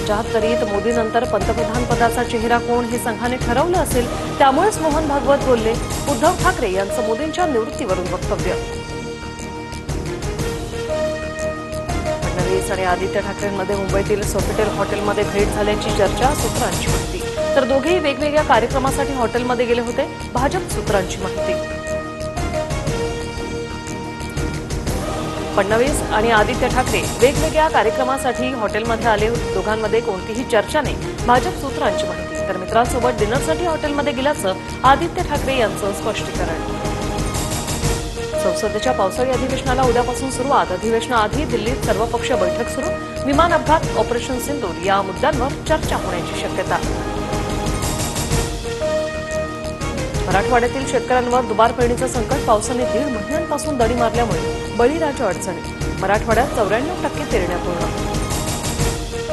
75रीत मोदीनंतर पंतप्रधान पदाचा चेहरा कोण हे संघाने ठरवलं असेल, त्यामुळेच मोहन भागवत बोलले. उद्धव ठाकरे यांचं मोदींच्या निवृत्तीवरून वक्तव्य. फडणवीस आणि आदित्य ठाकरेंमध्ये मुंबईतील सोफिटेल हॉटेलमध्ये भेट झाल्याची चर्चा, सूत्रांची माहिती. तर दोघेही वेगवेगळ्या कार्यक्रमासाठी हॉटेलमध्ये गेले होते, भाजप सूत्रांची माहिती. फडणवीस आणि आदित्य ठाकरे वेगवेगळ्या कार्यक्रमासाठी हॉटेलमध्ये आले. दोघांमध्ये कोणतीही चर्चा नाही, भाजप सूत्रांची माहिती. तर मित्रांसोबत डिनरसाठी हॉटेलमध्ये गेल्याचं आदित्य ठाकरे यांचं स्पष्टीकरण. संसदेच्या पावसाळी अधिवेशनाला उद्यापासून सुरुवात. अधिवेशनाआधी दिल्लीत सर्वपक्षीय बैठक सुरू. विमान अपघात, ऑपरेशन सिंदूर या मुद्द्यांवर चर्चा होण्याची शक्यता. मराठवाड्यातील शेतकऱ्यांवर दुबार पेरणीचं संकट. पावसाने 1.5 महिन्यांपासून दडी मारल्यामुळे बळीराजा अडचणी. मराठवाड्यात 94% पेरण्या पूर्ण.